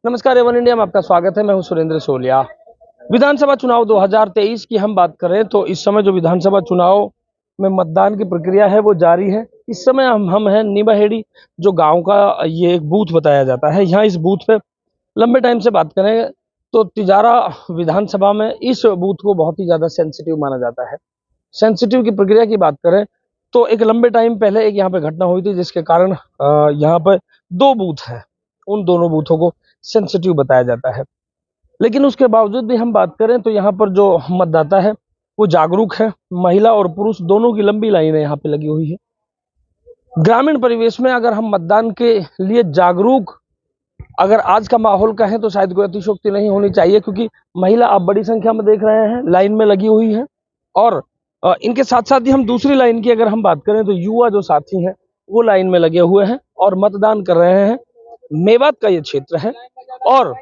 नमस्कार Avon India में आपका स्वागत है। मैं हूं सुरेंद्र सोलिया। विधानसभा चुनाव 2023 की हम बात करें तो इस समय जो विधानसभा चुनाव में मतदान की प्रक्रिया है वो जारी है। इस समय हम हैं नीबाहेड़ी, जो गांव का ये एक बूथ बताया जाता है। यहाँ इस बूथ पे लंबे टाइम से बात करें तो तिजारा विधानसभा में इस बूथ को बहुत ही ज्यादा सेंसिटिव माना जाता है। सेंसिटिव की प्रक्रिया की बात करें तो एक लंबे टाइम पहले एक यहाँ पे घटना हुई थी, जिसके कारण यहाँ पे दो बूथ हैं, उन दोनों बूथों को सेंसिटिव बताया जाता है। लेकिन उसके बावजूद भी हम बात करें तो यहाँ पर जो मतदाता है वो जागरूक है। महिला और पुरुष दोनों की लंबी लाइनें यहाँ पे लगी हुई है। ग्रामीण परिवेश में अगर हम मतदान के लिए जागरूक अगर आज का माहौल कहें तो शायद कोई अतिशयोक्ति नहीं होनी चाहिए, क्योंकि महिला आप बड़ी संख्या में देख रहे हैं लाइन में लगी हुई है। और इनके साथ साथ ही हम दूसरी लाइन की अगर हम बात करें तो युवा जो साथी हैं वो लाइन में लगे हुए हैं और मतदान कर रहे हैं। मेवात का ये क्षेत्र है और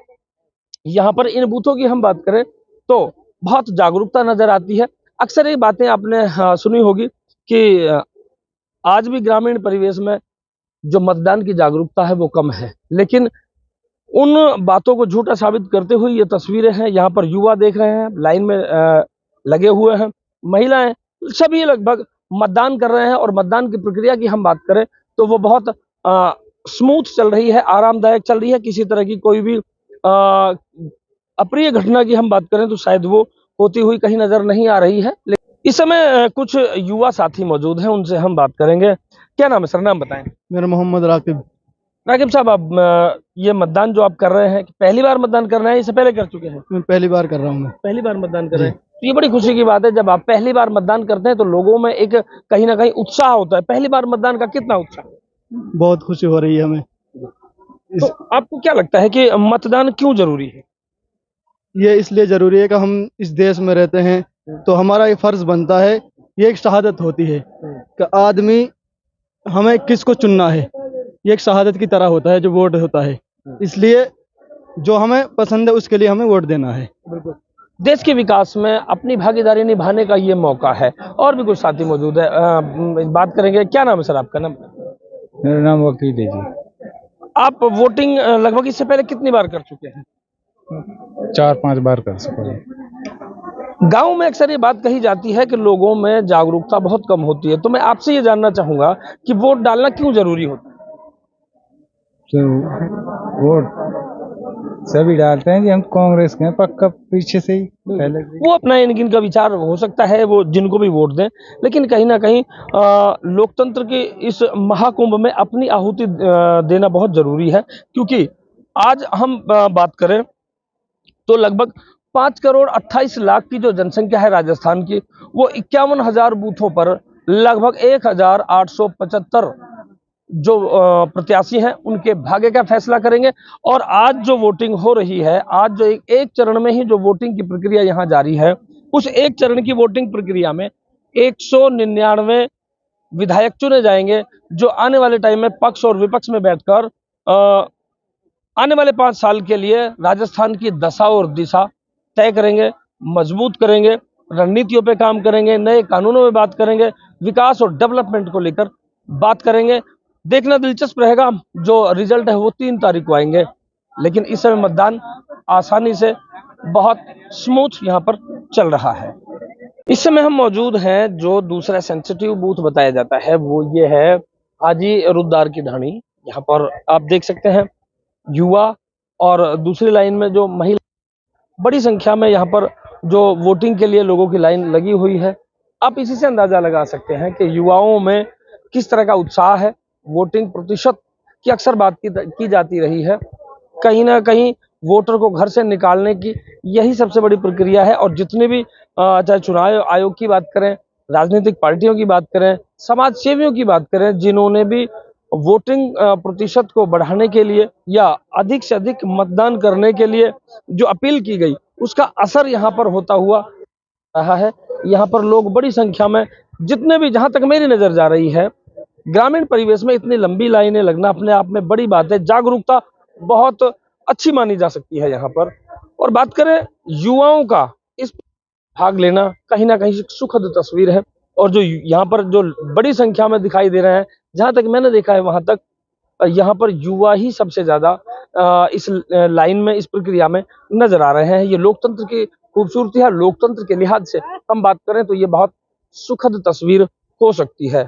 यहाँ पर इन बूथों की हम बात करें तो बहुत जागरूकता नजर आती है। अक्सर ये बातें आपने सुनी होगी कि आज भी ग्रामीण परिवेश में जो मतदान की जागरूकता है वो कम है, लेकिन उन बातों को झूठा साबित करते हुए ये तस्वीरें हैं। यहाँ पर युवा देख रहे हैं लाइन में लगे हुए हैं, महिलाएं सभी लगभग मतदान कर रहे हैं। और मतदान की प्रक्रिया की हम बात करें तो वो बहुत स्मूथ चल रही है, आरामदायक चल रही है। किसी तरह की कोई भी अप्रिय घटना की हम बात करें तो शायद वो होती हुई कहीं नजर नहीं आ रही है। इस समय कुछ युवा साथी मौजूद हैं, उनसे हम बात करेंगे। क्या नाम है सर? नाम बताएं। मेरा मोहम्मद राकिब। राकिब साहब, आप ये मतदान जो आप कर रहे हैं, पहली बार मतदान कर रहे हैं, इससे पहले कर चुके हैं? मैं पहली बार कर रहा हूँ। मैं पहली बार मतदान कर रहे हैं तो ये बड़ी खुशी की बात है। जब आप पहली बार मतदान करते हैं तो लोगों में एक कहीं ना कहीं उत्साह होता है। पहली बार मतदान का कितना उत्साह? बहुत खुशी हो रही है हमें। तो आपको क्या लगता है कि मतदान क्यों जरूरी है? ये इसलिए जरूरी है कि हम इस देश में रहते हैं तो हमारा ये फर्ज बनता है। ये एक शहादत होती है कि आदमी हमें किसको चुनना है। ये एक शहादत की तरह होता है जो वोट होता है। इसलिए जो हमें पसंद है उसके लिए हमें वोट देना है। बिल्कुल। देश के विकास में अपनी भागीदारी निभाने का ये मौका है। और भी कुछ साथी मौजूद है, बात करेंगे। क्या नाम है सर आपका? नाम? मेरा नाम वकील है जी। आप वोटिंग लगभग इससे पहले कितनी बार कर चुके हैं? 4-5 बार कर चुका। गांव में अक्सर ये बात कही जाती है कि लोगों में जागरूकता बहुत कम होती है, तो मैं आपसे ये जानना चाहूंगा कि वोट डालना क्यों जरूरी होता है? तो वोट सभी डालते हैं जी, हम कांग्रेस के हैं पक्का पीछे से ही पहले। वो अपना इनका विचार हो सकता है, वो जिनको भी वोट दें, लेकिन कहीं ना कहीं लोकतंत्र के इस महाकुंभ में अपनी आहुति देना बहुत जरूरी है। क्योंकि आज हम बात करें तो लगभग 5,28,00,000 की जो जनसंख्या है राजस्थान की, वो 51,000 बूथों पर लगभग 1,875 जो प्रत्याशी हैं उनके भाग्य का फैसला करेंगे। और आज जो वोटिंग हो रही है, आज जो एक चरण में ही जो वोटिंग की प्रक्रिया यहाँ जारी है, उस एक चरण की वोटिंग प्रक्रिया में 199 विधायक चुने जाएंगे, जो आने वाले टाइम में पक्ष और विपक्ष में बैठकर आने वाले 5 साल के लिए राजस्थान की दशा और दिशा तय करेंगे, मजबूत करेंगे, रणनीतियों पे काम करेंगे, नए कानूनों में बात करेंगे, विकास और डेवलपमेंट को लेकर बात करेंगे। देखना दिलचस्प रहेगा। जो रिजल्ट है वो 3 तारीख को आएंगे। लेकिन इस समय मतदान आसानी से बहुत स्मूथ यहाँ पर चल रहा है। इस समय हम मौजूद हैं जो दूसरा सेंसिटिव बूथ बताया जाता है, वो ये है हाजी रुद्दार की ढाणी। यहाँ पर आप देख सकते हैं युवा और दूसरी लाइन में जो महिला, बड़ी संख्या में यहाँ पर जो वोटिंग के लिए लोगों की लाइन लगी हुई है। आप इसी से अंदाजा लगा सकते हैं कि युवाओं में किस तरह का उत्साह है। वोटिंग प्रतिशत की अक्सर बात की जाती रही है। कहीं ना कहीं वोटर को घर से निकालने की यही सबसे बड़ी प्रक्रिया है। और जितने भी चाहे चुनाव आयोग की बात करें, राजनीतिक पार्टियों की बात करें, समाज सेवियों की बात करें, जिन्होंने भी वोटिंग प्रतिशत को बढ़ाने के लिए या अधिक से अधिक मतदान करने के लिए जो अपील की गई, उसका असर यहाँ पर होता हुआ रहा है। यहाँ पर लोग बड़ी संख्या में, जितने भी, जहां तक मेरी नजर जा रही है, ग्रामीण परिवेश में इतनी लंबी लाइनें लगना अपने आप में बड़ी बात है। जागरूकता बहुत अच्छी मानी जा सकती है यहाँ पर। और बात करें युवाओं का, इस भाग लेना कहीं ना कहीं सुखद तस्वीर है। और जो यहाँ पर जो बड़ी संख्या में दिखाई दे रहे हैं, जहां तक मैंने देखा है वहां तक यहाँ पर युवा ही सबसे ज्यादा इस लाइन में, इस प्रक्रिया में नजर आ रहे हैं। ये लोकतंत्र की खूबसूरती है। लोकतंत्र के लिहाज से हम बात करें तो ये बहुत सुखद तस्वीर हो सकती है।